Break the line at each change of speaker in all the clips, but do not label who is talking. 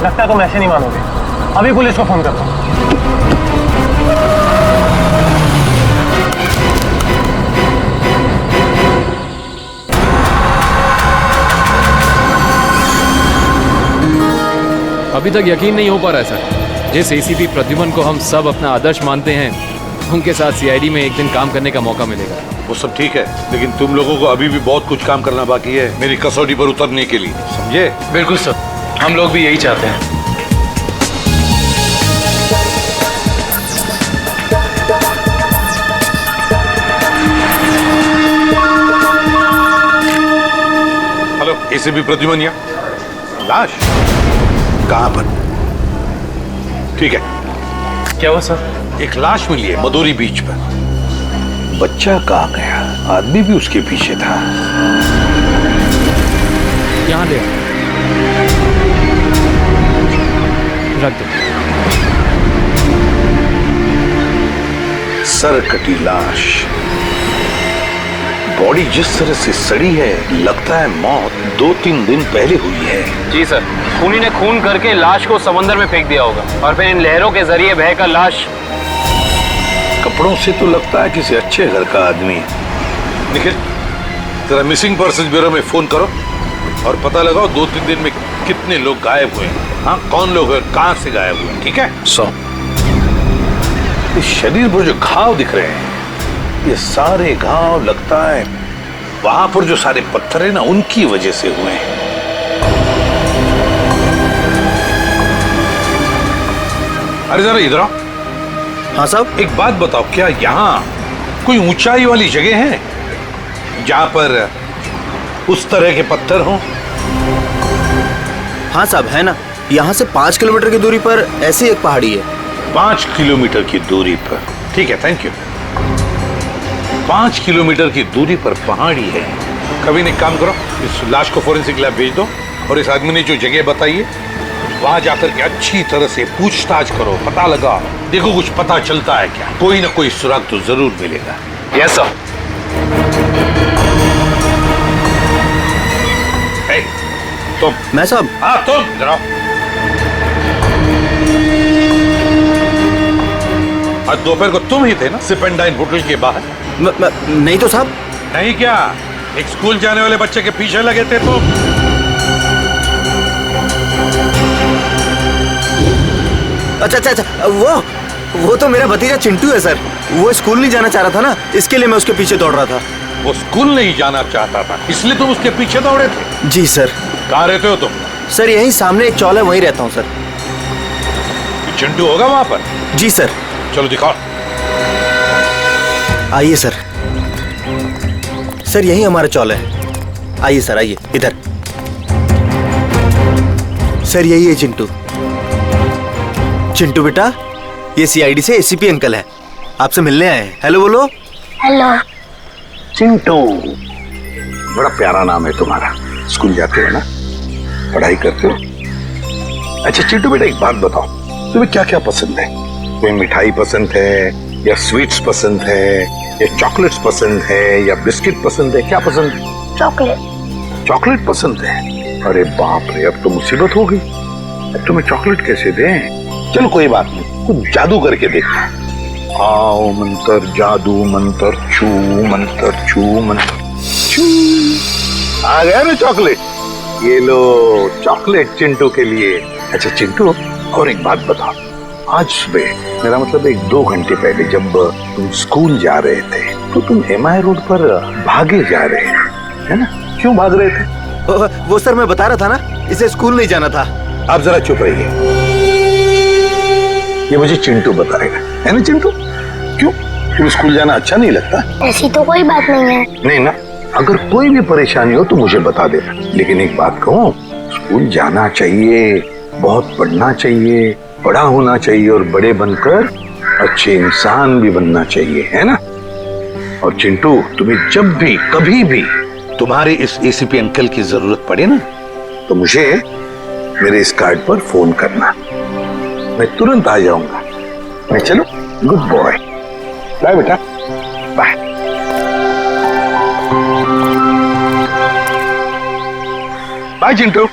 लगता है तुम ऐसे नहीं मानोगे। अभी पुलिस को फोन करता हूँ।
अभी तक यकीन नहीं हो पा रहा है सर। जिस एसीपी प्रद्युमन को हम सब अपना आदर्श मानते हैं, उनके साथ सीआईडी में एक दिन काम करने का मौका मिलेगा।
वो सब ठीक है, लेकिन तुम लोगों को अभी भी बहुत कुछ काम करना बाकी है मेरी कसौटी पर उतरने के लिए, समझे?
बिल्कुल सर, हम लोग भी यही चाहते हैं।
हेलो, एसीपी प्रद्युमन यहाँ। लाश कहाँ पर? ठीक है।
क्या हुआ सर?
एक लाश मिली है मदोरी बीच पर। बच्चा कहाँ गया? आदमी भी उसके पीछे था।
यहाँ ले रख दो।
सर कटी लाश, बॉडी जिस तरह से सड़ी है, लगता है मौत 2-3 दिन पहले हुई है।
जी सर, खूनी ने खून करके लाश को समंदर में फेंक दिया होगा और फिर इन लहरों के जरिए बहकर लाश।
कपड़ों से तो लगता है किसी अच्छे घर का आदमी है। निखिल, जरा मिसिंग पर्सन ब्यूरो में फोन करो और पता लगाओ 2-3 दिन में कितने लोग गायब हुए हैं। हाँ, कौन लोग हैं, कहाँ से गायब हुए, ठीक है? इस शरीर पर जो घाव दिख रहे हैं, ये सारे घाव लगता है वहां पर जो सारे पत्थर है ना, उनकी वजह से हुए हैं। अरे जरा इधर आओ।
हाँ साहब।
एक बात बताओ, क्या यहाँ कोई ऊंचाई वाली जगह है जहां पर उस तरह के पत्थर हों?
हाँ साहब, है ना। यहाँ से 5 किलोमीटर की दूरी पर ऐसी एक पहाड़ी है।
5 किलोमीटर की दूरी पर? ठीक है, थैंक यू। 5 किलोमीटर की दूरी पर पहाड़ी है। कभी एक काम करो, इस लाश को फोरेंसिक लैब भेज दो और इस आदमी ने जो जगह बताई है वहां जाकर के अच्छी तरह से पूछताछ करो, पता लगाओ, देखो कुछ पता चलता है क्या। कोई ना कोई सुराग तो जरूर मिलेगा।
Yes sir.
तुम?
मैं साहब?
हाँ तुम, जरा आज दोपहर को तुम ही थे ना सिप एंड डाइन होटल के बाहर?
नहीं तो साहब।
नहीं क्या? एक स्कूल जाने वाले बच्चे के पीछे लगे थे तुम?
अच्छा, वो तो मेरा भतीजा चिंटू है सर। वो स्कूल नहीं जाना चाह रहा था ना, इसके लिए मैं उसके पीछे दौड़ रहा था।
वो स्कूल नहीं जाना चाहता था, इसलिए तुम उसके पीछे दौड़े थे?
जी सर।
कहाँ रहते हो तुम?
सर यहीं सामने एक चौल है, वहीं रहता हूँ सर।
चिंटू होगा वहां पर?
जी सर।
चलो दिखाओ।
आइए सर। सर यही हमारा चौल है। आइए सर, आइए इधर। सर यही है चिंटू। चिंटू बेटा, ये सीआईडी से एसीपी अंकल हैं, आपसे मिलने आए हैं। हेलो बोलो।
हेलो।
चिंटू, बड़ा प्यारा नाम है तुम्हारा। स्कूल जाते हो ना, पढ़ाई करते हो? अच्छा चिंटू बेटा, एक बात बताओ, तुम्हें क्या क्या पसंद है? तुम्हें मिठाई पसंद है या स्वीट्स पसंद है या चॉकलेट्स पसंद है या बिस्किट पसंद है? क्या पसंद है?
चॉकलेट।
चॉकलेट पसंद है? अरे बाप रे, अब तो मुसीबत हो गई। अब तुम्हें चॉकलेट कैसे दें? चलो कोई बात नहीं, कुछ जादू करके देखो। आओ मंत्र जादू मंत्र छू मंत्र छू मंत्र छू। आ गया ना चॉकलेट? ये लो चॉकलेट चिंटू के लिए। अच्छा चिंटू, और एक बात बताओ, आज सुबह, मेरा मतलब 1-2 घंटे पहले जब तुम स्कूल जा रहे थे तो तुम एमआई रोड पर भागे जा रहे थे, है ना? क्यों भाग रहे थे?
वो सर मैं बता रहा था ना, इसे स्कूल नहीं जाना था।
आप जरा चुप रहिए, ये मुझे चिंटू बताएगा, है ना चिंटू? क्यों, तुम स्कूल जाना अच्छा नहीं लगता?
ऐसी तो कोई बात नहीं है।
नहीं ना, अगर कोई भी परेशानी हो तो मुझे बता देना। लेकिन एक बात कहूँ, स्कूल जाना चाहिए, बहुत पढ़ना चाहिए, बड़ा होना चाहिए और बड़े बनकर अच्छे इंसान भी बनना चाहिए, है ना? और चिंटू, तुम्हें जब भी कभी भी तुम्हारे इस एसीपी अंकल की जरूरत पड़े ना, तो मुझे मेरे इस कार्ड पर फोन करना, मैं तुरंत आ जाऊंगा। मैं चलो, गुड बॉय, बाय बेटा, बाय। बाय चिंटू।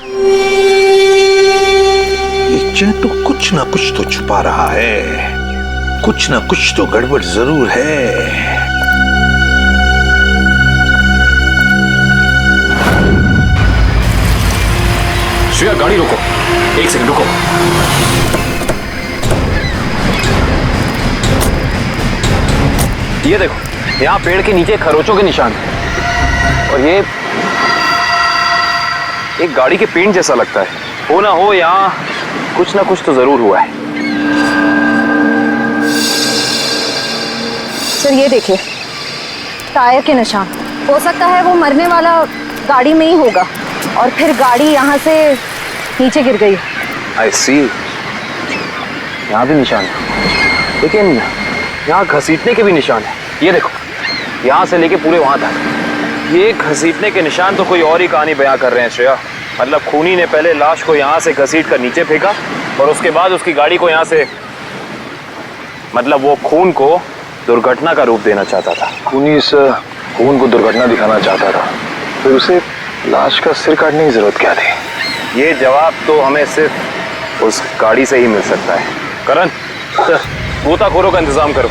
चिंटू कुछ ना कुछ तो छुपा रहा है, कुछ ना कुछ तो गड़बड़ जरूर है।
श्रेया गाड़ी रोको, एक सेकंड रुको।
ये देखो, यहाँ पेड़ के नीचे खरोचों के निशान हैं। और ये एक गाड़ी के पेंट जैसा लगता है। हो ना हो यहाँ कुछ ना कुछ तो जरूर हुआ है।
सर ये देखिए, टायर के निशान। हो सकता है वो मरने वाला गाड़ी में ही होगा और फिर गाड़ी यहाँ से नीचे गिर गई।
आई सी, यहाँ भी निशान है, लेकिन यहाँ घसीटने के भी निशान है। ये देखो, यहाँ से लेके पूरे वहां तक ये घसीटने के निशान तो कोई और ही कहानी बयां कर रहे हैं श्रेया। मतलब खूनी ने पहले लाश को यहाँ से घसीट कर नीचे फेंका और उसके बाद उसकी गाड़ी को यहाँ से, मतलब वो खून को दुर्घटना का रूप देना चाहता था।
खूनी इस खून को दुर्घटना दिखाना चाहता था, फिर उसे लाश का सिर काटने की जरूरत क्या थी?
ये जवाब तो हमें सिर्फ उस गाड़ी से ही मिल सकता है। करण, गोताखोरों का इंतजाम करो।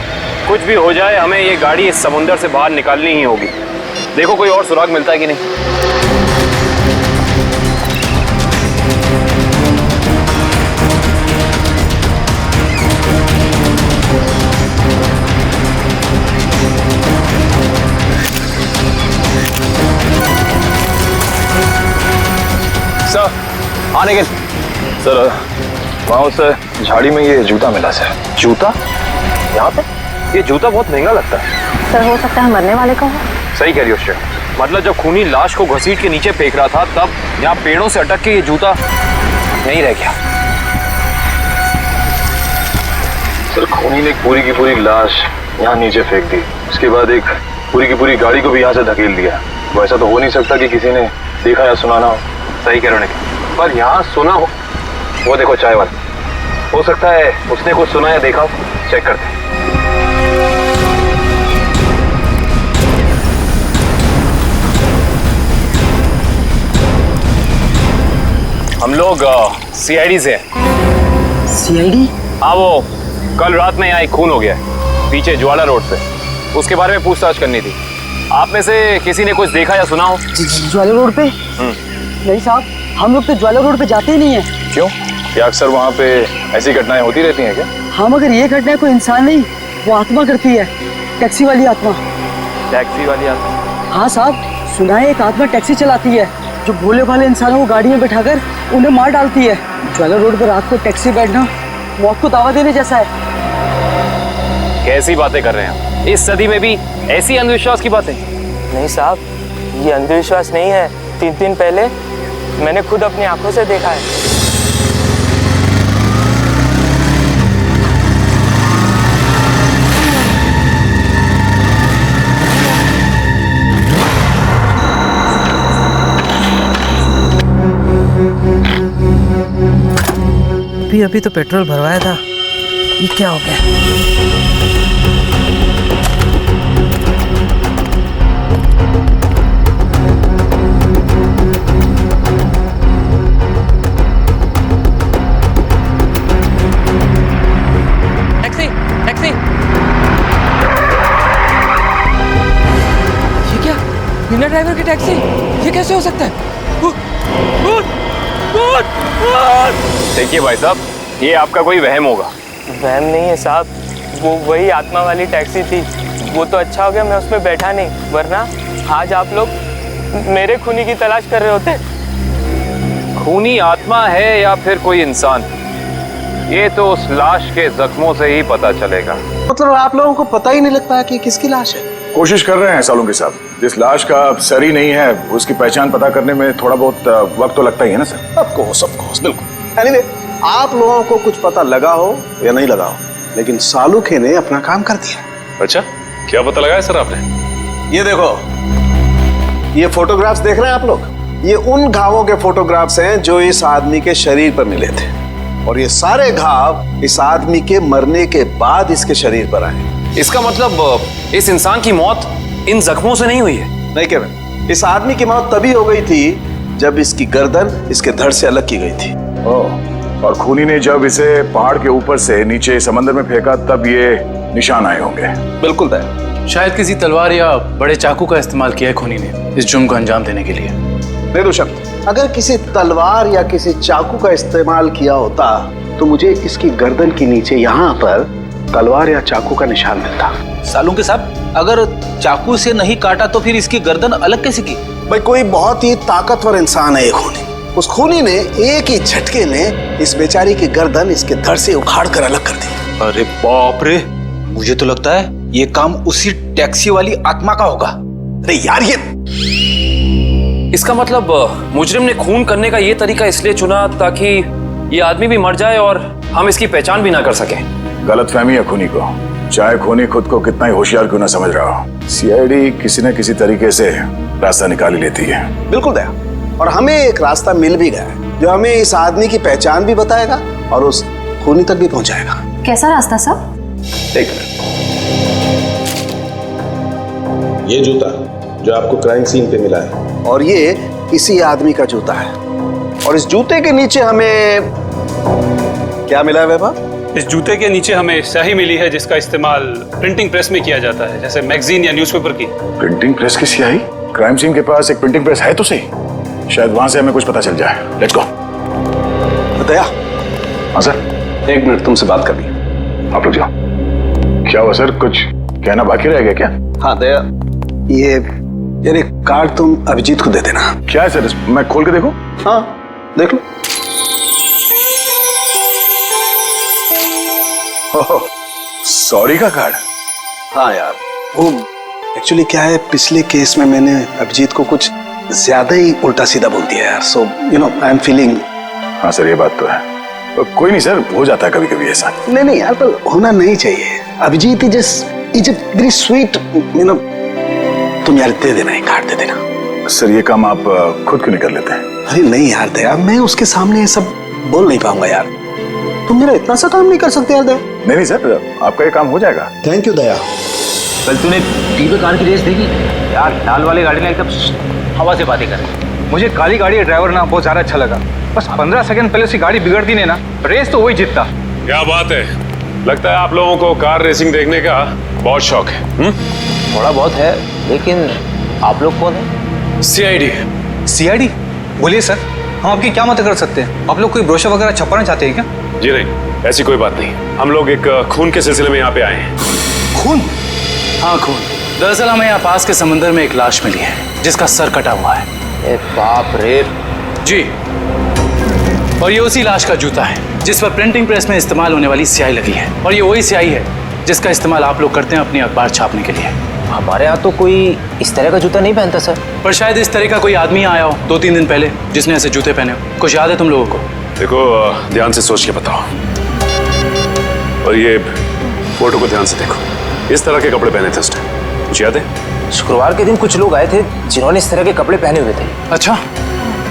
कुछ भी हो जाए, हमें ये गाड़ी इस समुंदर से बाहर निकालनी ही होगी। देखो कोई और सुराग मिलता है कि नहीं।
सर, आने के सर, वहाँ उस झाड़ी में ये जूता मिला सर।
जूता यहाँ पे? ये जूता बहुत महंगा लगता है।
सर हो सकता है मरने वाले का हो।
सही कह रही हो श्रेया। मतलब जब खूनी लाश को घसीट के नीचे फेंक रहा था, तब यहाँ पेड़ों से अटक के ये जूता नहीं रह गया।
सर, खूनी ने एक पूरी की पूरी लाश यहाँ नीचे फेंक दी, उसके बाद एक पूरी की पूरी गाड़ी को भी यहाँ से धकेल दिया। वैसा तो हो नहीं सकता कि किसी ने देखा या सुना ना हो।
सही कह रहे हो, पर यहाँ सुना हो। वो देखो चाय वाला, हो सकता है उसने कुछ सुना या देखा। चेक करते हैं। हम लोग सीआईडी से हैं।
सीआईडी?
हाँ, वो कल रात में यहाँ एक खून हो गया है पीछे ज्वाला रोड पे। उसके बारे में पूछताछ करनी थी। आप में से किसी ने कुछ देखा या सुना हो?
ज्वाला रोड पे? नहीं साहब, हम लोग तो ज्वाला रोड पे जाते ही नहीं है।
क्यों? क्या अक्सर वहाँ पे ऐसी घटनाएं होती रहती हैं क्या?
हाँ, मगर ये घटना कोई इंसान नहीं, वो आत्मा करती है। टैक्सी वाली आत्मा।
टैक्सी वाली आत्मा?
हाँ साहब, सुना है एक आत्मा टैक्सी चलाती है जो भोले भाले इंसानों को गाड़ी में बैठाकर उन्हें मार डालती है। ज्वाला रोड पर रात को टैक्सी बैठना मौत को दावा देने जैसा है।
कैसी बातें कर रहे हैं? इस सदी में भी ऐसी अंधविश्वास की बातें?
नहीं साहब, ये अंधविश्वास नहीं है। 3 दिन पहले मैंने खुद अपनी आंखों से देखा है।
अभी तो पेट्रोल भरवाया था, ये क्या हो गया?
Taxi, taxi. ये क्या? बिना ड्राइवर की टैक्सी? ये कैसे हो सकता है?
देखिए भाई साहब, ये आपका कोई वहम होगा।
वहम नहीं है साहब, वो वही आत्मा वाली टैक्सी थी। वो तो अच्छा हो गया मैं उसमें बैठा नहीं, वरना आज आप लोग मेरे खूनी की तलाश कर रहे होते।
खूनी आत्मा है या फिर कोई इंसान, ये तो उस लाश के जख्मों से ही पता चलेगा।
मतलब आप लोगों को पता ही नहीं लगता है कि किसकी लाश है?
कोशिश कर रहे हैं सालुंके साहब। जिस लाश का सर ही नहीं है, उसकी पहचान पता करने में थोड़ा बहुत वक्त तो लगता ही है ना सर।
ऑफ कोर्स, बिल्कुल। एनीवे, आप लोगों को कुछ पता लगा हो या नहीं लगा हो, लेकिन सालुखे ने अपना काम कर दिया।
अच्छा, क्या पता लगाया सर आपने?
ये देखो, ये फोटोग्राफ्स देख रहे हैं आप लोग? ये उन घावों के फोटोग्राफ्स हैं जो इस आदमी के शरीर पर मिले थे, और ये सारे घाव इस आदमी के मरने के बाद इसके शरीर पर आए।
इसका मतलब इस इंसान की मौत इन जख्मों से नहीं हुई है?
नहीं केविन, इस आदमी की मौत तभी हो गई थी जब इसकी गर्दन इसके धड़ से अलग की गई थी।
और खूनी ने जब इसे पहाड़ के ऊपर से नीचे समंदर में फेंका तब ये निशान आए होंगे।
बिल्कुल दया।
शायद किसी तलवार या बड़े चाकू का इस्तेमाल किया है खूनी ने इस जुर्म को अंजाम देने के लिए।
निर्दोषक, अगर किसी तलवार या किसी चाकू का इस्तेमाल किया होता तो मुझे इसकी गर्दन के नीचे यहाँ पर तलवार या चाकू का निशान मिलता।
सालुंके साहब, अगर चाकू से नहीं काटा तो फिर इसकी गर्दन अलग कैसे की?
भाई कोई बहुत ही ताकतवर इंसान है ये खूनी। उस खूनी ने एक ही झटके में इस बेचारी की गर्दन इसके धड़ से उखाड़ कर अलग कर दी।
अरे बाप रे, मुझे तो लगता है ये काम उसी टैक्सी वाली आत्मा का होगा।
अरे यार, ये
इसका मतलब मुजरिम ने खून करने का ये तरीका इसलिए चुना ताकि ये आदमी भी मर जाए और हम इसकी पहचान भी ना कर सके।
गलतफहमी है खूनी को, चाहे खूनी खुद को कितना ही होशियार क्यों ना समझ रहा हो। सीआईडी किसी न किसी तरीके से रास्ता निकाल ही लेती है।
बिल्कुल दया, और हमें एक रास्ता मिल भी गया है जो हमें इस आदमी की पहचान भी बताएगा और उस खूनी तक भी पहुंचाएगा।
कैसा रास्ता साहब?
एक
ये जूता जो आपको क्राइम सीन पे मिला है,
और ये इसी आदमी का जूता है, और इस जूते के नीचे हमें क्या मिला है वैभव?
इस जूते के नीचे हमें स्याही मिली है जिसका इस्तेमाल प्रिंटिंग प्रेस में किया जाता है, जैसे मैगजीन या न्यूज़पेपर की।
प्रिंटिंग प्रेस की स्याही? क्राइम सीन के पास एक प्रिंटिंग प्रेस है तो सही, शायद वहां से हमें कुछ पता चल जाए। Let's go.
दया।
हाँ सर।
एक मिनट, तुमसे बात करनी।
आप लोग जाओ। क्या हुआ सर, कुछ कहना बाकी रह गया क्या?
हाँ दया, ये यार एक कार्ड तुम अभिजीत को दे देना।
क्या है सर, मैं खोल के देखूं?
हाँ देख लो।
सॉरी का कार्ड?
हाँ यार, वो एक्चुअली क्या है, पिछले केस में मैंने अभिजीत को कुछ ज्यादा ही उल्टा सीधा बोल दिया यार, so you know I am feeling.
हाँ सर, ये बात तो है। तो कोई नहीं सर, हो जाता है कभी कभी ऐसा।
नहीं यार, पर होना नहीं चाहिए। Abhijit is very sweet, you know. तुम यार दे देना, एक कार्ड दे देना।
सर ये काम आप खुद क्यों नहीं कर लेते हैं?
अरे नहीं यार दया, मैं उसके सामने ये सब बोल नहीं पाऊंगा यार। तुम मेरा इतना सा काम नहीं कर सकते यार दया।
नहीं सर, आपका ये काम हो जाएगा।
थैंक यू दया।
कल तूने टीवी कार की रेस देखी यार? लाल वाली गाड़ी ने एकदम हवा से बातें कर।
मुझे काली गाड़ी का ड्राइवर ना बहुत ज्यादा अच्छा लगा। बस 15 सेकंड पहले उसकी गाड़ी बिगड़ती नहीं ना, रेस तो वही जीतता।
क्या बात है, लगता है आप लोगों को कार रेसिंग देखने का बहुत शौक है।
थोड़ा बहुत है, लेकिन आप लोग कौन है?
सीआईडी।
सीआईडी? बोलिए सर, हम आपकी क्या मदद कर सकते हैं? आप लोग कोई ब्रोशर वगैरह छपाना चाहते हैं क्या?
जी नहीं, ऐसी कोई बात नहीं। हम लोग एक खून के सिलसिले में यहाँ पे आए हैं।
खून?
हाँ खून। दरअसल हमें यहाँ पास के समंदर में एक लाश मिली है जिसका सर कटा हुआ है।
ए बाप रे।
जी, और ये उसी लाश का जूता है जिस पर प्रिंटिंग प्रेस में इस्तेमाल होने वाली स्याही लगी है, और ये वही स्याही है जिसका इस्तेमाल आप लोग करते हैं अपनी अखबार छापने के लिए।
हमारे यहाँ तो कोई इस तरह का जूता नहीं पहनता सर।
पर शायद इस तरह का कोई आदमी आया हो 2-3 दिन पहले जिसने ऐसे जूते पहने हो। कुछ याद है तुम लोगों को?
देखो, ध्यान से सोच के बताओ, और ये फोटो को ध्यान से देखो। इस तरह के कपड़े पहने थे उस टाइम, कुछ याद है?
शुक्रवार के दिन कुछ लोग आए थे जिन्होंने इस तरह के कपड़े पहने हुए थे।
अच्छा,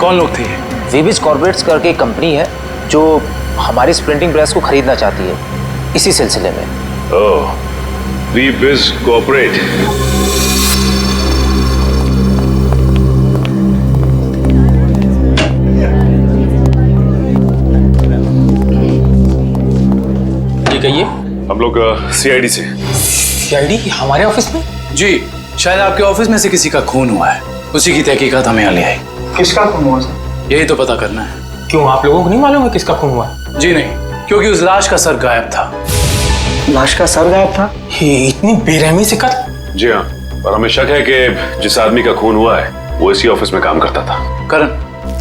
कौन लोग थे?
वीबिज कॉर्पोरेट्स करके एक कंपनी है जो हमारी इस प्रिंटिंग प्रेस को खरीदना चाहती है, इसी सिलसिले में।
ओह, वीबिज कॉर्पोरेट।
ये कहिए।
हम लोग सीआईडी से।
सीआईडी हमारे ऑफिस में?
जी, शायद आपके ऑफिस में से किसी का खून हुआ है, उसी की तहकीकात हमें यहाँ ले आई।
किसका खून हुआ सर?
यही तो पता करना है।
क्यों, आप लोगों को नहीं मालूम है किसका खून हुआ?
जी नहीं, क्योंकि उस लाश का सर गायब था।
लाश का सर गायब था? ये इतनी बेरहमी से कत्ल?
जी हाँ, और हमें शक है कि जिस आदमी का खून हुआ है वो इसी ऑफिस में काम करता था।
करण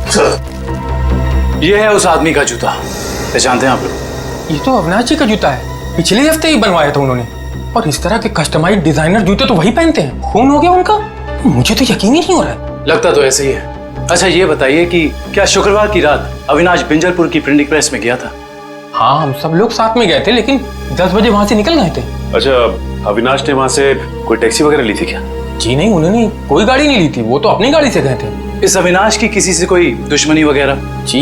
सर, ये है उस आदमी का जूता, पहचानते हैं आप लोग?
ये तो अविनाश जी का जूता है, पिछले हफ्ते ही बनवाया था उन्होंने। और इस तरह के कस्टमाइज्ड डिजाइनर जूते तो वही पहनते हैं। खून हो गया उनका? मुझे तो यकीन ही नहीं हो रहा है।
लगता तो ऐसे ही है। अच्छा ये बताइए कि क्या शुक्रवार की रात अविनाश बिंजलपुर की प्रिंटिंग प्रेस में गया था?
हाँ, हम सब लोग साथ में गए थे, लेकिन 10 बजे वहां से निकल गए थे।
अच्छा, अविनाश ने वहां से कोई टैक्सी वगैरह ली थी क्या?
जी नहीं, उन्होंने कोई गाड़ी नहीं ली थी, वो तो अपनी गाड़ी से गए थे।
इस अविनाश की किसी से कोई दुश्मनी वगैरह?
जी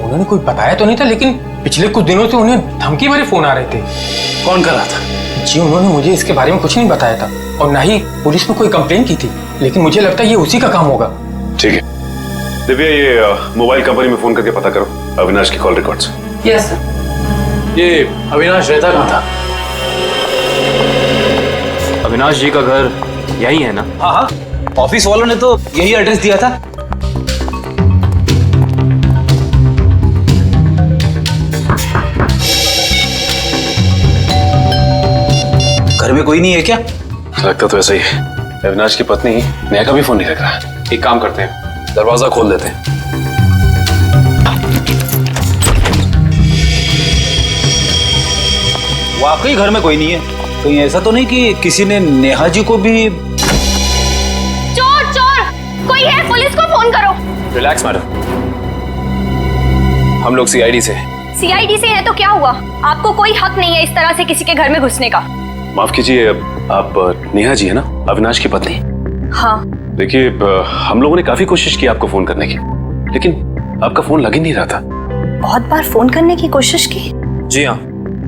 उन्होंने कोई बताया तो नहीं था, लेकिन पिछले कुछ दिनों से उन्हें धमकी भरे फोन आ रहे थे।
कौन कर रहा था?
जी उन्होंने मुझे इसके बारे में कुछ नहीं बताया था, और ना ही पुलिस में कोई कंप्लेन की थी, लेकिन मुझे लगता है ये उसी का काम होगा।
ठीक है दिव्या, ये मोबाइल कंपनी में फोन करके पता करो अविनाश की कॉल रिकॉर्ड्स।
Yes sir. ये अविनाश रहता कहाँ था?
अविनाश जी का घर यही है ना?
हाँ हाँ, ऑफिस वालों ने तो यही एड्रेस दिया था। घर में कोई नहीं है क्या?
लगता तो ऐसा ही है। अविनाश की पत्नी नेहा का भी फोन नहीं लग रहा। एक काम करते हैं, दरवाजा खोल देते हैं।
वाकई घर में कोई नहीं है। कहीं ऐसा तो नहीं कि किसी ने नेहा जी को भी?
चोर चोर कोई है, पुलिस को फोन करो।
रिलैक्स मैडम, हम लोग सीआईडी से।
सीआईडी से है तो क्या हुआ? आपको कोई हक नहीं है इस तरह से किसी के घर में घुसने का।
माफ कीजिए, आप नेहा जी है ना, अविनाश की पत्नी?
हाँ।
देखिए, हम लोगों ने काफी कोशिश की आपको फोन करने की, लेकिन आपका फोन लग ही नहीं रहा था।
बहुत बार फोन करने की कोशिश की?
जी हाँ,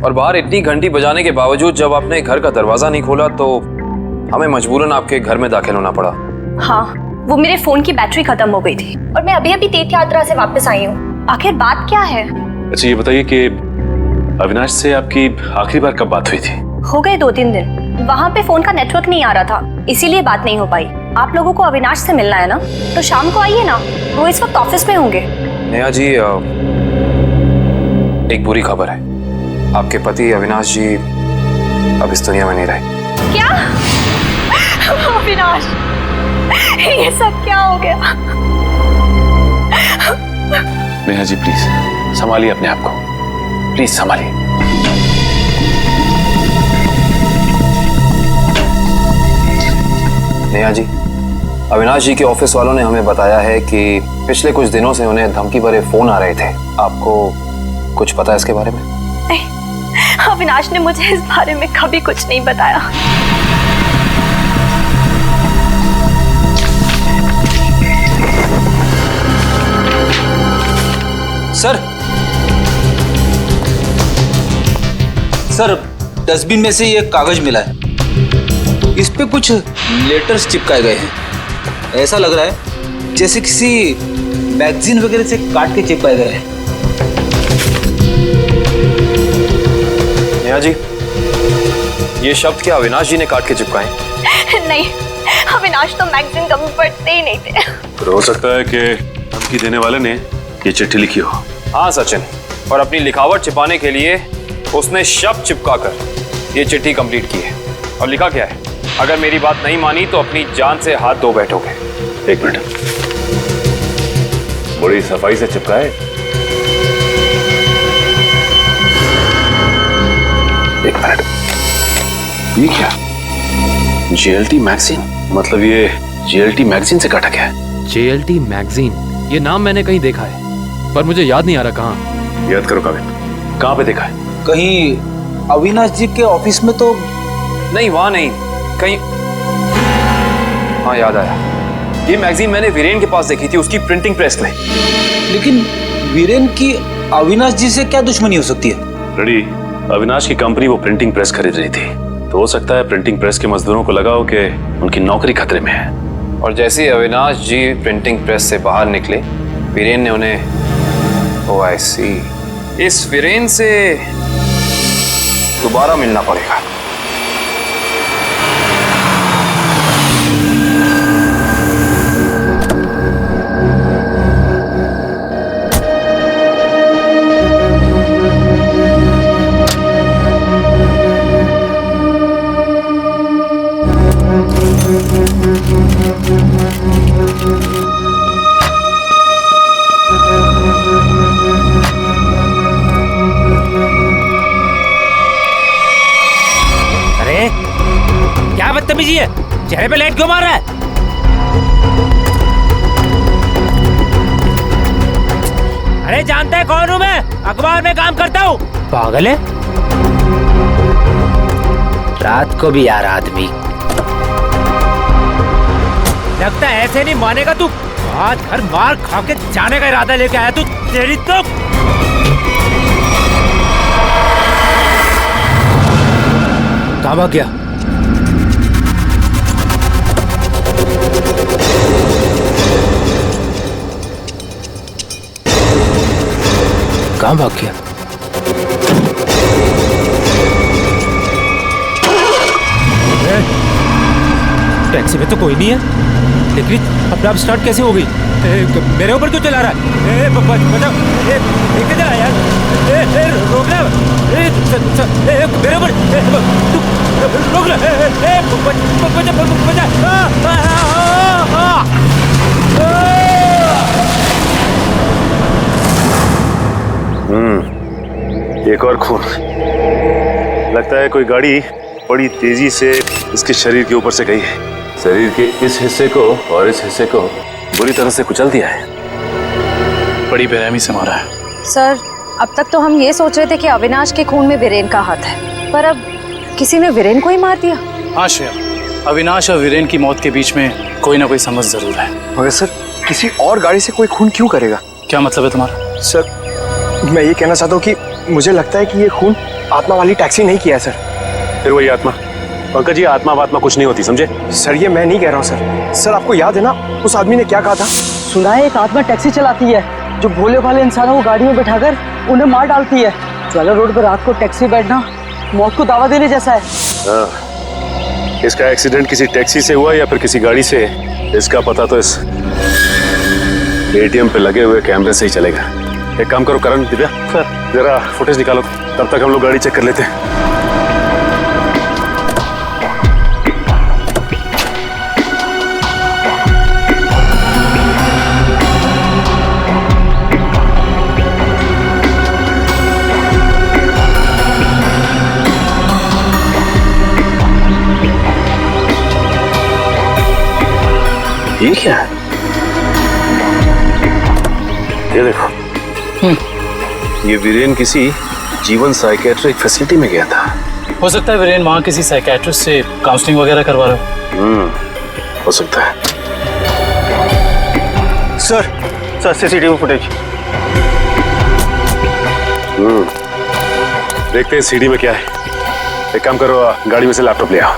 और बाहर इतनी घंटी बजाने के बावजूद जब आपने घर का दरवाजा नहीं खोला तो हमें मजबूरन आपके घर में दाखिल होना पड़ा।
हाँ, वो मेरे फोन की बैटरी खत्म हो गई थी और मैं अभी अभी तीर्थ यात्रा से वापस आई हूँ। आखिर बात क्या है?
अच्छा ये बताइए कि अविनाश से आपकी आखिरी बार कब बात हुई थी?
हो गए 2-3 दिन। वहाँ पे फोन का नेटवर्क नहीं आ रहा था, इसीलिए बात नहीं हो पाई। आप लोगों को अविनाश से मिलना है ना, तो शाम को आइए ना, वो इस वक्त ऑफिस में होंगे।
नेहा जी, एक बुरी खबर है। आपके पति अविनाश जी अब इस दुनिया में नहीं रहे।
क्या? अविनाश, ये सब क्या हो गया?
नेहा जी प्लीज संभालिए अपने आप को, प्लीज संभालिए।
नेहा जी, अविनाश जी के ऑफिस वालों ने हमें बताया है कि पिछले कुछ दिनों से उन्हें धमकी भरे फोन आ रहे थे। आपको कुछ पता है इसके बारे में?
नहीं, अविनाश ने मुझे इस बारे में कभी कुछ नहीं बताया।
सर, डस्टबिन में से ये कागज मिला है। इस पे कुछ लेटर्स चिपकाए गए हैं। ऐसा लग रहा है जैसे किसी मैगजीन वगैरह से काट के चिपकाए गए हैं।
नेहा जी, ये शब्द क्या अविनाश जी ने काट के चिपकाए?
नहीं, अविनाश तो मैगजीन कभी पढ़ते ही नहीं थे।
तो हो सकता है कि धमकी देने वाले ने ये चिट्ठी लिखी हो।
हाँ सचिन, और अपनी लिखावट छिपाने के लिए उसने शब्द चिपकाकर ये चिट्ठी कंप्लीट की है। और लिखा क्या है? अगर मेरी बात नहीं मानी तो अपनी जान से हाथ धो बैठोगे।
एक मिनट, बड़ी सफाई से चिपका है। एक मिनट, ये क्या? JLT magazine? मतलब ये JLT मैगजीन से काटा गया है?
JLT मैगजीन, ये नाम मैंने कहीं देखा है पर मुझे याद नहीं आ रहा कहाँ।
याद करो काबिल, कहाँ पे देखा है?
कहीं अविनाश जी के ऑफिस में तो
नहीं, वहां नहीं, कहीं। हाँ याद आया, ये मैगजीन मैंने वीरेन के पास देखी थी, उसकी प्रिंटिंग प्रेस में।
लेकिन वीरेन की अविनाश जी से क्या दुश्मनी हो सकती है?
रेडी, अविनाश की कंपनी वो प्रिंटिंग प्रेस खरीद रही थी, तो हो सकता है प्रिंटिंग प्रेस के मजदूरों को लगा हो कि उनकी नौकरी खतरे में है।
और जैसे ही अविनाश जी प्रिंटिंग प्रेस से बाहर निकले, वीरेन ने उन्हें, ओह आई सी, इस वीरेन से दोबारा मिलना पड़ेगा।
क्या बदतमीजी है? चेहरे पे लाइट क्यों मार रहा है? अरे जानता है कौन हूँ मैं? अखबार में काम करता हूँ। पागल है? रात को भी यार आदमी। लगता है ऐसे नहीं मानेगा तू। आज घर मार खा के जाने का इरादा लेके आया तू। तेरी तो कहाँ भाग गया? कहाँ भाग गया? टैक्सी में तो कोई नहीं है, लेकिन अपने आप स्टार्ट कैसे हो गई? मेरे ऊपर क्यों चला रहा है? बचाओ, लेके जा यार, रोक ले, मेरे ऊपर रोक ले,
एक और खून। लगता है कोई गाड़ी बड़ी तेजी से इसके शरीर के ऊपर से गई है। शरीर के इस हिस्से को और इस हिस्से को बुरी तरह से कुचल दिया है।
बड़ी बेरहमी से मारा है।
सर, अब तक तो हम ये सोच रहे थे कि अविनाश के खून में वीरेन का हाथ है, पर अब किसी ने वीरेन को ही मार दिया।
हाँ श्रेया, अविनाश और वीरेन की मौत के बीच में कोई ना कोई समझ जरूर है।
मगर सर, किसी और गाड़ी से कोई खून क्यों करेगा?
क्या मतलब है तुम्हारा?
सर, मैं ये कहना चाहता हूँ कि मुझे लगता है कि ये खून आत्मा वाली टैक्सी नहीं किया है सर।
फिर वही आत्मा। पंकज, ये आत्मा वात्मा कुछ नहीं होती, समझे?
सर, ये मैं नहीं कह रहा हूँ सर। सर, आपको याद है ना उस आदमी ने क्या कहा था?
सुना है एक आत्मा टैक्सी चलाती है जो भोले भाले इंसानों को गाड़ी में बैठाकर उन्हें मार डालती है। ज्वाला रोड पर रात को टैक्सी बैठना मौत को दावा देने जैसा है।
हाँ, इसका एक्सीडेंट किसी टैक्सी से हुआ या फिर किसी गाड़ी से, इसका पता तो इस एटीएम पे लगे हुए कैमरे से ही चलेगा। एक काम करो करण, दिव्या सर, जरा फुटेज निकालो, तब तक हम लोग गाड़ी चेक कर लेते हैं। ये क्या है? ये देखो, ये वीरेन किसी जीवन साइकेट्रिक फैसिलिटी में गया था।
हो सकता है वीरेन वहाँ किसी साइकेट्रिस्ट से काउंसलिंग वगैरह करवा रहे हो।
हो सकता है।
Sir, CCTV footage.
देखते हैं सीडी में क्या है। एक काम करो, गाड़ी में से लैपटॉप ले आओ।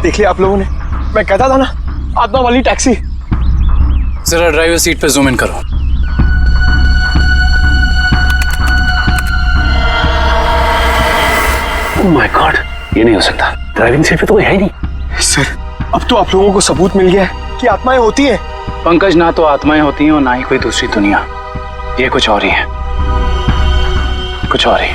देख लिया आप लोगों ने? मैं कहता था ना, आत्मा वाली टैक्सी।
जरा ड्राइवर सीट पे जूम इन करो।
ओह माय गॉड, ये नहीं हो सकता। ड्राइविंग सीट पे तो कोई है ही नहीं।
सर, अब तो आप लोगों को सबूत मिल गया है कि आत्माएं होती हैं।
पंकज, ना तो आत्माएं होती हैं और ना ही कोई दूसरी दुनिया। ये कुछ और ही है, कुछ और ही।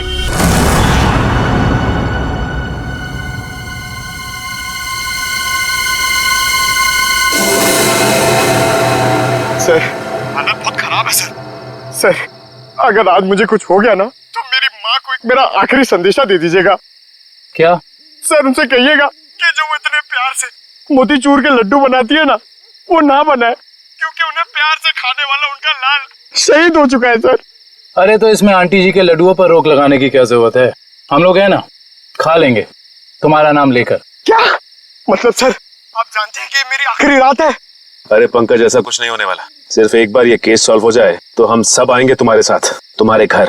सर, हालत बहुत खराब है सर। सर, अगर आज मुझे कुछ हो गया ना, तो मेरी माँ को एक मेरा आखिरी संदेशा दे दीजिएगा।
क्या?
सर, उनसे कहिएगा कि जो वो इतने प्यार से मोतीचूर के लड्डू बनाती है ना, वो ना बनाए, क्योंकि उन्हें प्यार से खाने वाला उनका लाल शहीद हो चुका है सर।
अरे तो इसमें आंटी जी के लड्डुओं पर रोक लगाने की क्या जरूरत है? हम लोग है ना, खा लेंगे तुम्हारा नाम लेकर।
क्या मतलब सर? आप जानते हैं कि ये मेरी आखिरी रात है।
अरे पंकज, ऐसा कुछ नहीं होने वाला। सिर्फ एक बार ये केस सॉल्व हो जाए तो हम सब आएंगे तुम्हारे साथ, तुम्हारे घर,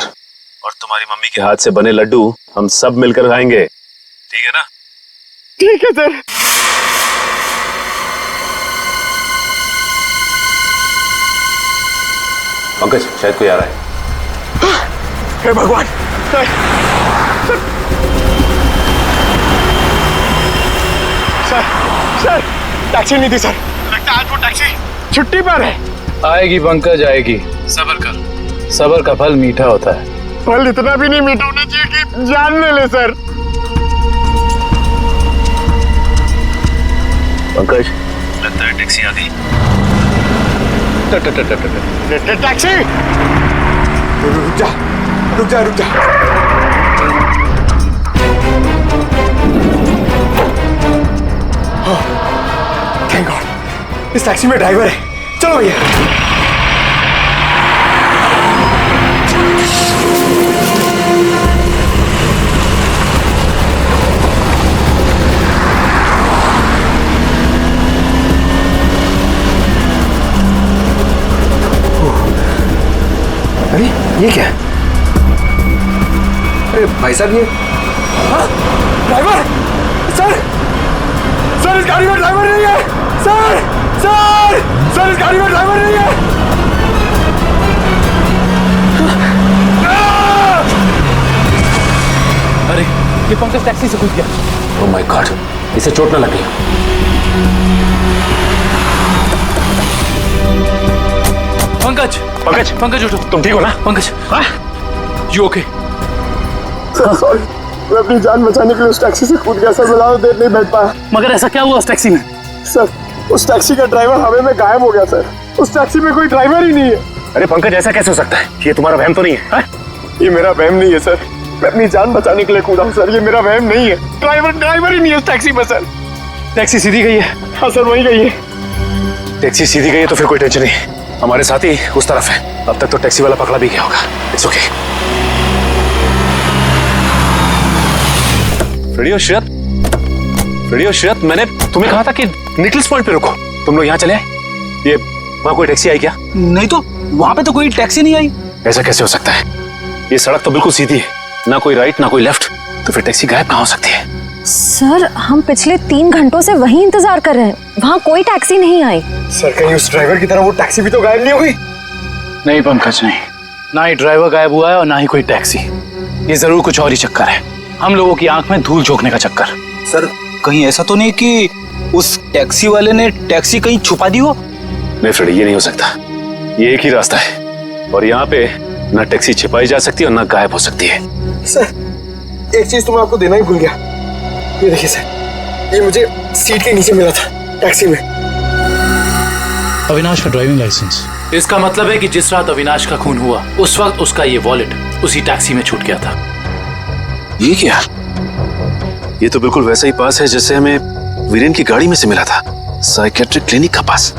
और तुम्हारी मम्मी के हाथ से बने लड्डू हम सब मिलकर खाएंगे। ठीक है ना?
ठीक है सर।
पंकज, शायद कोई आ रहा है।
हे भगवान! सर, टैक्सी नहीं थी सर। लगता है आज वो टैक्सी छुट्टी पर है।
आएगी पंकज, आएगी। सब्र कर, सब्र का फल मीठा होता है।
फल इतना भी नहीं मीठा होना चाहिए कि जान ले सर।
पंकज, लगता है टैक्सी आ गई।
टैक्सी! रुक जा, रुक जा, रुक जा। थैंक गॉड, इस टैक्सी में ड्राइवर है। चलो भैया।
अरे ये क्या है? अरे भाई साहब ये
ड्राइवर! सर! सर, इस गाड़ी में ड्राइवर नहीं है! सर! सर! सर, इस गाड़ी में ड्राइवर नहीं है!
अरे ये पंकज टैक्सी से कूद गया।
ओह माय गॉड, इसे चोट न लगी।
पंकज पंकज पंकज उठो।
तुम ठीक हो ना?
Pankaj you okay?
सॉरी, मैं अपनी जान बचाने के लिए उस टैक्सी से कूद गया सर। मैं ज्यादा देर नहीं बैठ पाया।
मगर ऐसा क्या हुआ उस टैक्सी में?
सर, उस टैक्सी का ड्राइवर हवा में गायब हो गया सर। उस टैक्सी में कोई ड्राइवर ही नहीं है।
अरे पंकज, ऐसा कैसे हो सकता है? ये तुम्हारा वहम तो नहीं है? हा?
ये मेरा वहम नहीं है सर। मैं अपनी जान बचाने के लिए कूदा हूँ सर। ये मेरा वहम नहीं है। ड्राइवर ही नहीं है उस टैक्सी में सर।
टैक्सी सीधी गई है?
हाँ सर, वही गई है।
टैक्सी सीधी गई है तो फिर कोई टेंशन नहीं। हमारे साथ ही उस तरफ है। अब तक तो टैक्सी वाला पकड़ा भी गया होगा। It's okay. फ्रेडी और श्रेयत, मैंने तुम्हें कहा था कि निकल्स पॉइंट पे रुको। तुम लोग यहाँ चले आए? ये वहां कोई टैक्सी आई क्या?
नहीं तो वहां पे तो कोई टैक्सी नहीं आई।
ऐसा कैसे हो सकता है? ये सड़क तो बिल्कुल सीधी है, ना कोई राइट ना कोई लेफ्ट, तो फिर टैक्सी गायब कहाँ हो सकती है?
सर, हम पिछले 3 घंटों से वहीं इंतजार कर रहे हैं। वहाँ कोई टैक्सी नहीं आई।
सर, कहीं उस ड्राइवर की तरह वो टैक्सी भी तो गायब नहीं हुई?
नहीं पंकज, नहीं। ना ही ड्राइवर गायब हुआ है और ना ही कोई टैक्सी। ये जरूर कुछ और ही चक्कर है। हम लोगों की आंख में धूल झोंकने का चक्कर।
सर, कहीं ऐसा तो नहीं कि उस टैक्सी वाले ने टैक्सी कहीं छुपा दी हो?
नहीं फ्रेडी, ये नहीं हो सकता। ये एक ही रास्ता है और यहाँ पे ना टैक्सी छिपाई जा सकती है और ना गायब हो सकती है।
सर, एक चीज तो मैं आपको देना ही भूल गया। ये देखिए सर, ये मुझे सीट के नीचे मिला था टैक्सी में।
अविनाश का ड्राइविंग लाइसेंस। इसका मतलब है कि जिस रात अविनाश का खून हुआ उस वक्त उसका ये वॉलेट उसी टैक्सी में छूट गया था।
ये क्या? ये तो बिल्कुल वैसा ही पास है जैसे हमें वीरेन की गाड़ी में से मिला था, साइकेट्रिक क्लिनिक का पास।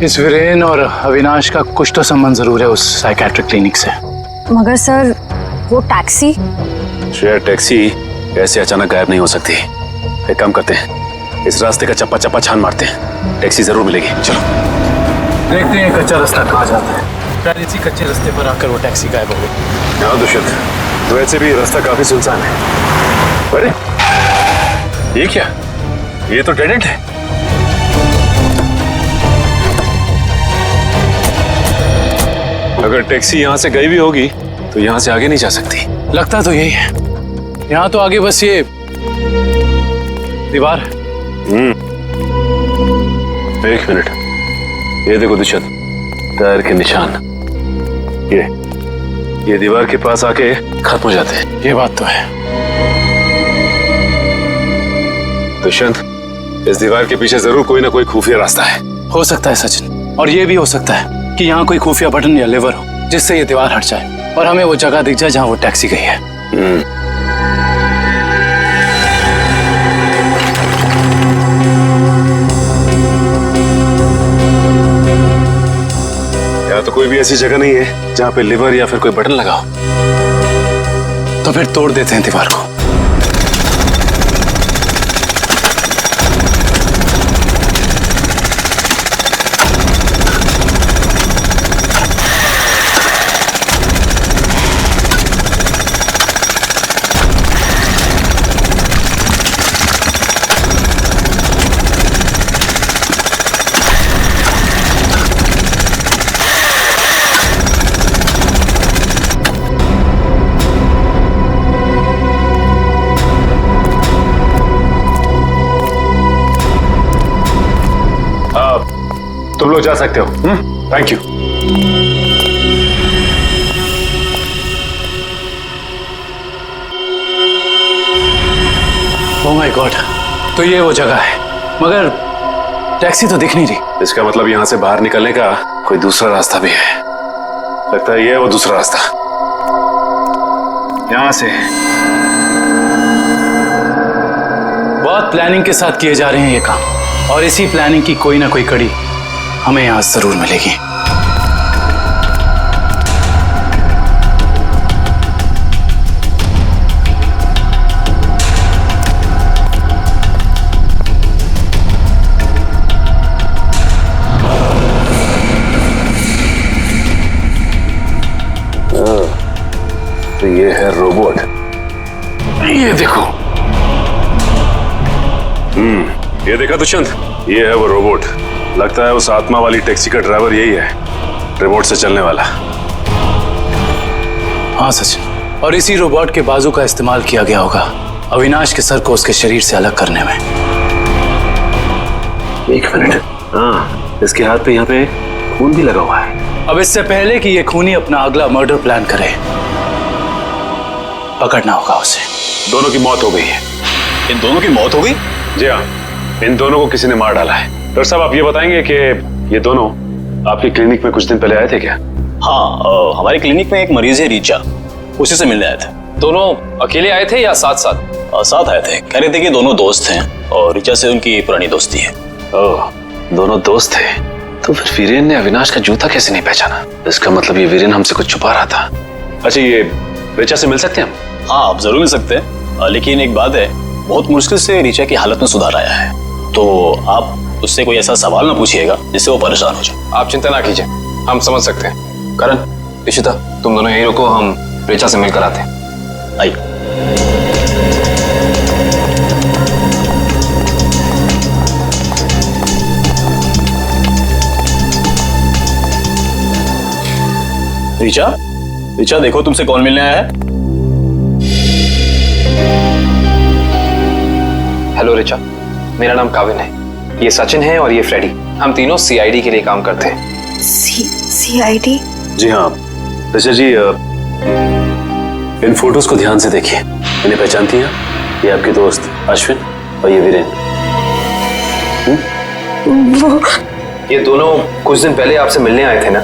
इस वीरेन और अविनाश का कुछ तो संबंध जरूर है उस साइकेट्रिक क्लिनिक से।
मगर सर, वो टैक्सी?
श्रेया, टैक्सी ऐसे अचानक गायब नहीं हो सकती। एक काम करते हैं, इस रास्ते का चप्पा चप्पा छान मारते हैं, टैक्सी जरूर मिलेगी। चलो
देखते हैं कच्चा रास्ता कहाँ जाता है। शायद इसी कच्चे रास्ते पर आकर वो टैक्सी गायब हो गई।
हाँ दुष्यंत, तो वैसे भी रास्ता काफी सुनसान है। अरे ये क्या? ये तो डेड एंड है। अगर टैक्सी यहाँ से गई भी होगी तो यहाँ से आगे नहीं जा सकती।
लगता तो यही है। यहाँ तो आगे बस ये दीवार है।
एक मिनट, ये देखो दुष्यंत, टायर के निशान। ये दीवार के पास आके खत्म हो जाते हैं।
ये बात तो है।
दुष्यंत, इस दीवार के पीछे जरूर कोई ना कोई खुफिया रास्ता है।
हो सकता है सचिन, और ये भी हो सकता है कि यहाँ कोई खुफिया बटन या लेवर हो जिससे ये दीवार हट जाए और हमें वो जगह दिख जाए जहाँ वो टैक्सी गई है।
यहाँ तो कोई भी ऐसी जगह नहीं है जहाँ पे लिवर या फिर कोई बटन लगा हो।
तो फिर तोड़ देते हैं दीवार को।
तुम लोग जा सकते हो। Thank you.
Oh my God, तो ये वो जगह है, मगर टैक्सी तो दिख नहीं रही।
इसका मतलब यहाँ से बाहर निकलने का कोई दूसरा रास्ता भी है। लगता है ये है वो दूसरा रास्ता। यहां से
बहुत प्लानिंग के साथ किए जा रहे हैं ये काम, और इसी प्लानिंग की कोई ना कोई कड़ी हमें यहां जरूर मिलेगी।
तो ये है रोबोट। ये देखो। ये देखा दुष्यंत, ये है वो रोबोट। लगता है उस आत्मा वाली टैक्सी का ड्राइवर यही है, रिमोट से चलने वाला।
हाँ सचिन, और इसी रोबोट के बाजू का इस्तेमाल किया गया होगा अविनाश के सर को उसके शरीर से अलग करने में।
एक मिनट, हाँ, इसके हाथ पे यहाँ पे खून भी लगा हुआ है।
अब इससे पहले कि ये खूनी अपना अगला मर्डर प्लान करे, पकड़ना होगा उसे।
दोनों की मौत हो गई है।
इन दोनों की मौत हो गई?
जी हाँ, इन दोनों को किसी ने मार डाला है। डॉक्टर साहब, आप ये बताएंगे कि ये दोनों आपकी क्लिनिक में कुछ दिन पहले आए थे क्या?
हाँ, हमारे क्लिनिक में एक मरीज है रीचा, उसी से मिलने आए थे।
दोनों अकेले आए थे या साथ साथ?
साथ आए थे। कह रहे थे कि दोनों दोस्त हैं और रीचा से उनकी पुरानी दोस्ती है।
ओह, दोनों दोस्त थे। तो फिर वीरेन ने अविनाश का जूता कैसे नहीं पहचाना? इसका मतलब ये वीरेन हमसे कुछ छुपा रहा था। अच्छा, ये रीचा से मिल सकते हैं हम?
हाँ, आप जरूर मिल सकते हैं, लेकिन एक बात है, बहुत मुश्किल से रीचा की हालत में सुधार आया है, तो आप उससे कोई ऐसा सवाल ना पूछिएगा जिससे वो परेशान हो जाए।
आप चिंता ना कीजिए, हम समझ सकते हैं। करण, इशिता, तुम दोनों यहीं रुको, हम रीचा से मिलकर आते हैं।
आइए। रीचा, देखो तुमसे कौन मिलने आया है।
हेलो रीचा, मेरा नाम काविन है, ये सचिन है और ये फ्रेडी। हम तीनों सीआईडी के लिए काम करते हैं।
सीआईडी?
जी हाँ रीचा जी, इन फोटोज को ध्यान से देखिए। इन्हें पहचानती हैं? ये आपके दोस्त अश्विन और ये वीरेन।
ये दोनों कुछ दिन पहले आपसे मिलने आए थे ना?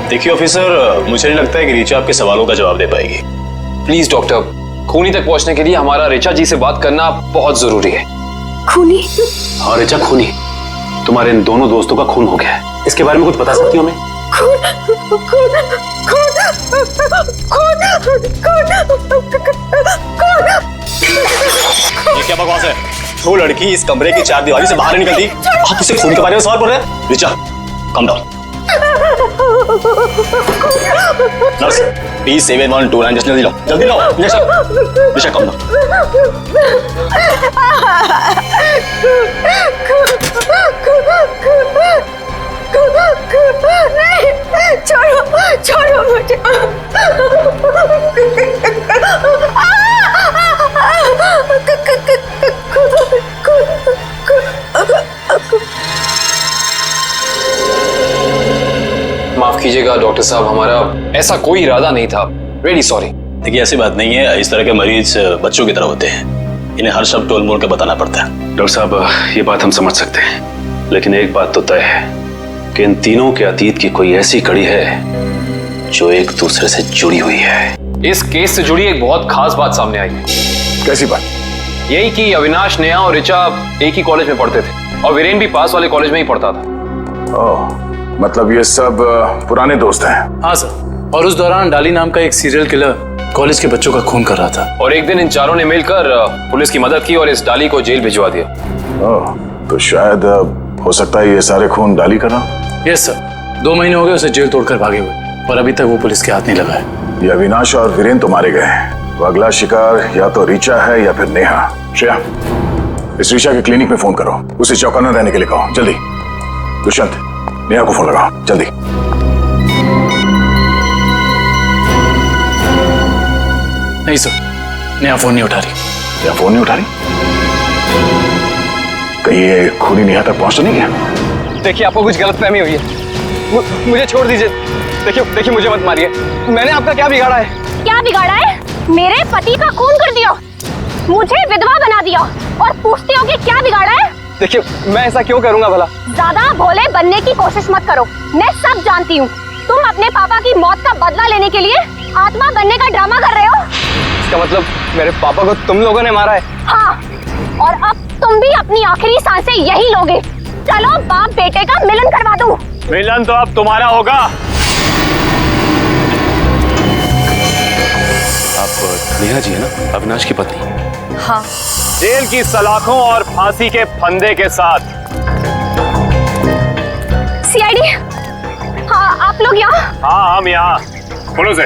देखिए ऑफिसर, मुझे नहीं लगता है कि रीचा आपके सवालों का जवाब दे पाएगी।
प्लीज डॉक्टर, खूनी तक पहुंचने के लिए हमारा रीचा जी से बात करना बहुत जरूरी है।
खूनी?
हाँ रीचा, खूनी। तुम्हारे इन दोनों दोस्तों का खून हो गया है। इसके बारे में कुछ बता सकती हो हमें?
ये क्या बकवास है? वो लड़की इस कमरे की चार दीवारी से बाहर नहीं निकलती, आप उसे खून के बारे में सवाल कर रहे हैं? Richa, come down. Nurse, P7129 injection जल्दी लो, जल्दी लो इंजेक्शन। Richa, come down.
छोड़ो मुझे।
माफ कीजिएगा डॉक्टर साहब, हमारा ऐसा कोई इरादा नहीं था। Really sorry.
देखिए, ऐसी बात नहीं है, इस तरह के मरीज बच्चों की तरह होते हैं, इन्हें हर शब्द टोल मोल के बताना पड़ता है।
डॉक्टर साहब, ये बात हम समझ सकते हैं, लेकिन एक बात तो तय है कि इन तीनों के अतीत की कोई ऐसी कड़ी है जो एक दूसरे से जुड़ी हुई है।
इस केस से जुड़ी एक बहुत खास बात सामने आई है।
कैसी बात?
यही कि अविनाश, नेहा और ऋचा एक ही कॉलेज में पढ़ते थे और वीरेन भी पास वाले कॉलेज में ही पढ़ता था।
ओह, मतलब ये सब पुराने दोस्त हैं?
हाँ सर, और उस दौरान डाली नाम का एक सीरियल किलर कॉलेज के बच्चों का खून कर रहा था।
और एक दिन इन चारों ने मिलकर पुलिस की मदद की और इस डाली को जेल भिजवा दिया।
ओह, तो शायद हो सकता है ये सारे खून डाली कर रहा।
यस सर, 2 महीने हो गए उसे जेल तोड़कर भागे हुए, और अभी तक वो पुलिस के हाथ नहीं लगा है।
ये अविनाश और वीरेन तो मारे गए हैं, वो अगला शिकार या तो रीचा है या फिर नेहा। श्रेया, इस रीचा के क्लिनिक में फोन करो, उसे चौकन्ना रहने के लिए कहो, जल्दी। दुष्यंत, नेहा को फोन लगाओ, जल्दी।
नहीं सर, नेहा फोन नहीं उठा रही।
नेहा फोन नहीं उठा रही? कहीं ये खूनी नेहा तक पहुंच तो नहीं गया?
देखिए, आपको कुछ गलतफहमी हुई है, मुझे छोड़ दीजिए। देखिए, मुझे मत मारिए, मैंने आपका क्या बिगाड़ा है?
क्या बिगाड़ा है? मेरे पति का खून कर दिया, मुझे विधवा बना दिया और पूछते हो कि क्या बिगाड़ा है?
देखिए मैं ऐसा क्यों करूंगा भला?
ज्यादा भोले बनने की कोशिश मत करो, मैं सब जानती हूँ। तुम अपने पापा की मौत का बदला लेने के लिए आत्मा बनने का ड्रामा कर रहे हो।
इसका मतलब मेरे पापा को तुम लोगों ने मारा है?
हाँ, और अब तुम भी अपनी आखिरी सांसें यही लोगे। चलो बाप बेटे का मिलन करवा दूं।
मिलन तो अब तुम्हारा होगा। आप नेहा जी है ना, अविनाश की पत्नी?
हाँ।
जेल की सलाखों और फांसी के फंदे के साथ।
सीआईडी, हाँ आप लोग यहाँ?
हाँ हम यहाँ। बोलो से।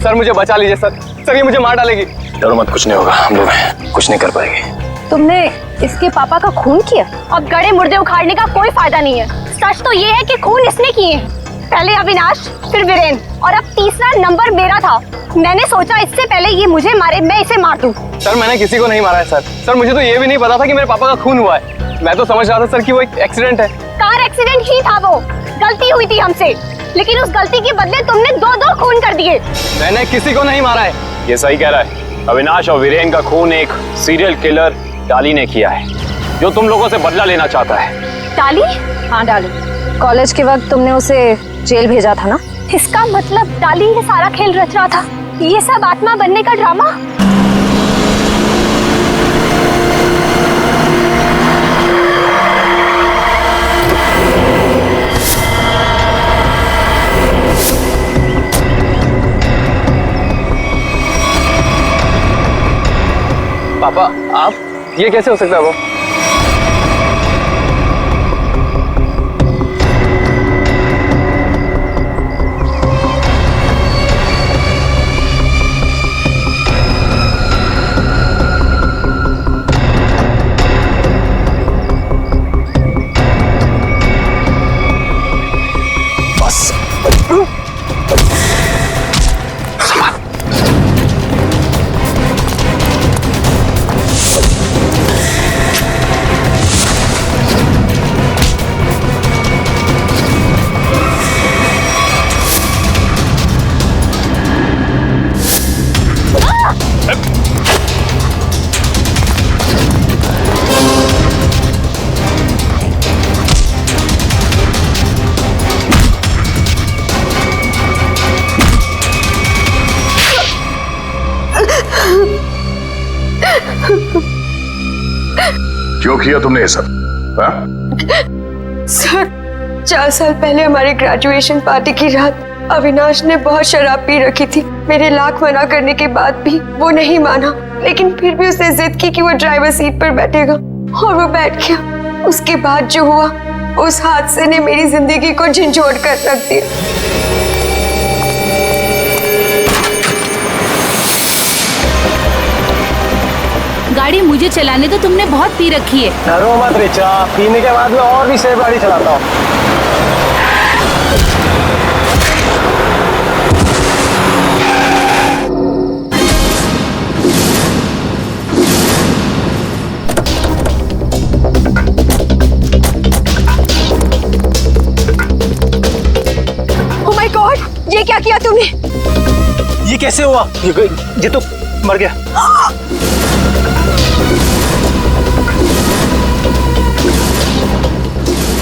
सर मुझे बचा लीजिए सर, सर ये मुझे मार डालेगी।
डरो मत, कुछ नहीं होगा, हम लोग कुछ नहीं कर पाएंगे।
तुमने इसके पापा का खून किया? अब गड़े मुर्दे उखाड़ने का कोई फायदा नहीं है। सच तो ये है कि खून इसने किए हैं, पहले अविनाश, फिर वीरेन, और अब तीसरा नंबर मेरा था। मैंने सोचा इससे पहले ये मुझे मारे, मैं इसे मार दूं।
सर मैंने किसी को नहीं मारा है सर। सर मुझे तो ये भी नहीं पता था कि मेरे पापा का खून हुआ है। मैं तो समझ रहा था सर कि वो एक एक्सीडेंट है।
कार एक्सीडेंट ही था वो, गलती हुई थी हमसे, लेकिन उस गलती के बदले तुमने दो खून कर दिए।
मैंने किसी को नहीं मारा है।
ये सही कह रहा है। अविनाश और वीरेन का खून एक सीरियल किलर डाली ने किया है, जो तुम लोगों से बदला लेना चाहता है।
डाली?
हाँ डाली। कॉलेज के वक्त तुमने उसे जेल भेजा था ना?
इसका मतलब डाली ये सारा खेल रच रहा था, ये सब आत्मा बनने का ड्रामा।
पापा आप, ये कैसे हो सकता है? वो
क्यों किया तुमने ये सब?
सर 4 साल पहले हमारी ग्रेजुएशन पार्टी की रात अविनाश ने बहुत शराब पी रखी थी। मेरे लाख मना करने के बाद भी वो नहीं माना, लेकिन फिर भी उसने जिद की कि वो ड्राइवर सीट पर बैठेगा, और वो बैठ गया। उसके बाद जो हुआ, उस हादसे ने मेरी जिंदगी को झंझोड़ कर रख दिया।
गाड़ी मुझे चलाने तो तुमने बहुत पी रखी है।
डरो मत रिचा, पीने के बाद में और भी सेफ गाड़ी चलाता हूँ।
ओह माय गॉड, ये क्या किया तुमने?
ये कैसे हुआ? ये तो मर गया।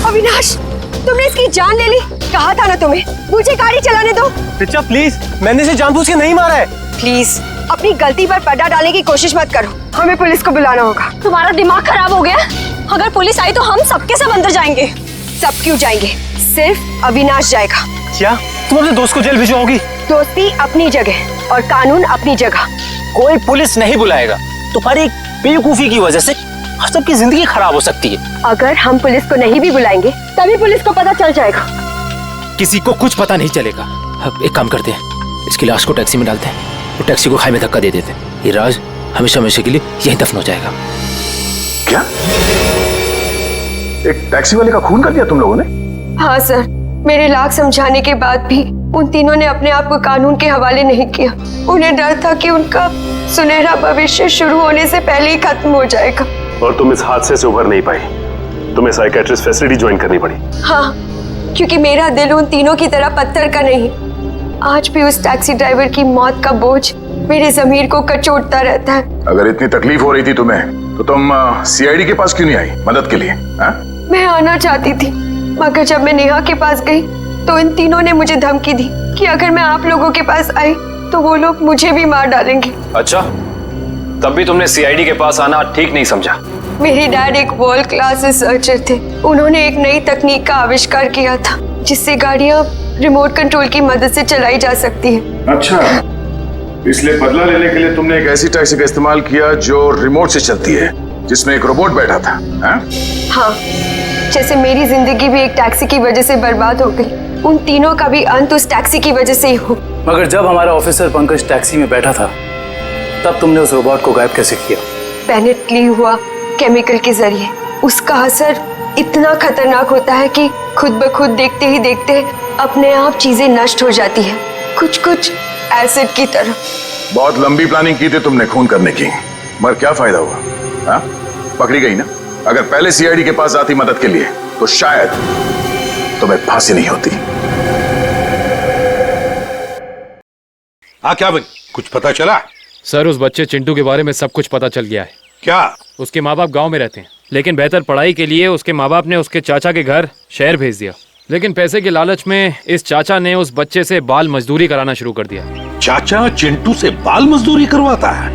अविनाश, तुमने इसकी जान ले ली। कहा था ना तुम्हें, मुझे गाड़ी चलाने दो।
रिचा प्लीज, मैंने इसे जानबूझ के नहीं मारा है।
प्लीज अपनी गलती पर पर्दा डालने की कोशिश मत करो, हमें पुलिस को बुलाना होगा।
तुम्हारा दिमाग खराब हो गया? अगर पुलिस आई तो हम सबके सब अंदर जाएंगे।
सब क्यों जाएंगे? सिर्फ अविनाश जाएगा।
क्या तुम अपने दोस्त को जेल भिजवाओगी?
दोस्ती अपनी जगह और कानून अपनी जगह।
कोई पुलिस नहीं बुलाएगा। तुम्हारी बेवकूफी की वजह से सबकी जिंदगी खराब हो सकती है।
अगर हम पुलिस को नहीं भी बुलाएंगे तभी पुलिस को पता चल जाएगा।
किसी को कुछ पता नहीं चलेगा। अब एक काम करते हैं, इसकी लाश को टैक्सी में डालते हैं, तो टैक्सी को खाई में धक्का दे देते हैं। ये राज हमेशा हमेशा के लिए यहीं दफन हो जाएगा।
क्या? एक टैक्सी वाले का खून कर दिया तुम लोगों ने?
हाँ सर, मेरे लाख समझाने के बाद भी उन तीनों ने अपने आप को कानून के हवाले नहीं किया। उन्हें डर था कि उनका सुनहरा भविष्य शुरू होने से पहले ही खत्म हो जाएगा।
और तुम इस हादसे से उभर नहीं पाई, तुम्हें साइकेट्रिस्ट फैसिलिटी ज्वाइन करनी पड़ी।
हाँ, क्योंकि मेरा दिल उन तीनों की तरह पत्थर का नहीं। आज भी उस टैक्सी ड्राइवर की मौत का बोझ मेरे जमीर को कचोटता रहता है।
अगर इतनी तकलीफ हो रही थी तुम्हें तो तुम सीआईडी के पास क्यों नहीं आई मदद के लिए? हा?
मैं आना चाहती थी, मगर जब मैं नेहा के पास गई तो इन तीनों ने मुझे धमकी दी कि अगर मैं आप लोगों के पास आई तो वो लोग मुझे भी मार डालेंगे।
अच्छा, तब भी तुमने सीआईडी के पास आना ठीक नहीं समझा?
मेरे डैड एक वर्ल्ड क्लास रिसर्चर थे। उन्होंने एक नई तकनीक का आविष्कार किया था जिससे गाड़ियां रिमोट कंट्रोल की मदद से चलाई जा सकती है।
अच्छा, इसलिए बदला लेने के लिए तुमने एक ऐसी टैक्सी का इस्तेमाल किया जो रिमोट से चलती है, जिसमें एक रोबोट बैठा था।
हाँ, जैसे मेरी जिंदगी भी एक टैक्सी की वजह से बर्बाद हो गई, उन तीनों का भी अंत उस टैक्सी की वजह से ही हो।
मगर जब हमारा ऑफिसर पंकज टैक्सी में बैठा था तब तुमने उस रोबोट को गायब कैसे किया?
पेनेट ली हुआ केमिकल के जरिए। उसका असर इतना खतरनाक होता है कि खुद ब खुद देखते ही देखते अपने आप चीजें नष्ट हो जाती है, कुछ कुछ एसिड की तरह।
बहुत लंबी प्लानिंग की थी तुमने खून करने की, मगर क्या फायदा हुआ? हाँ? पकड़ी गई ना। अगर पहले सीआईडी के पास आती मदद के लिए तो शायद तुम्हें फांसी नहीं होती।
क्या भाई, कुछ पता चला?
सर, उस बच्चे चिंटू के बारे में सब कुछ पता चल गया है।
क्या?
उसके माँ बाप गांव में रहते हैं, लेकिन बेहतर पढ़ाई के लिए उसके माँ बाप ने उसके चाचा के घर शहर भेज दिया। लेकिन पैसे के लालच में इस चाचा ने उस बच्चे से बाल मजदूरी कराना शुरू कर दिया।
चाचा चिंटू से बाल मजदूरी करवाता है?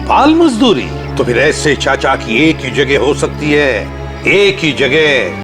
बाल मजदूरी? तो फिर ऐसे चाचा की एक ही जगह हो सकती है, एक ही जगह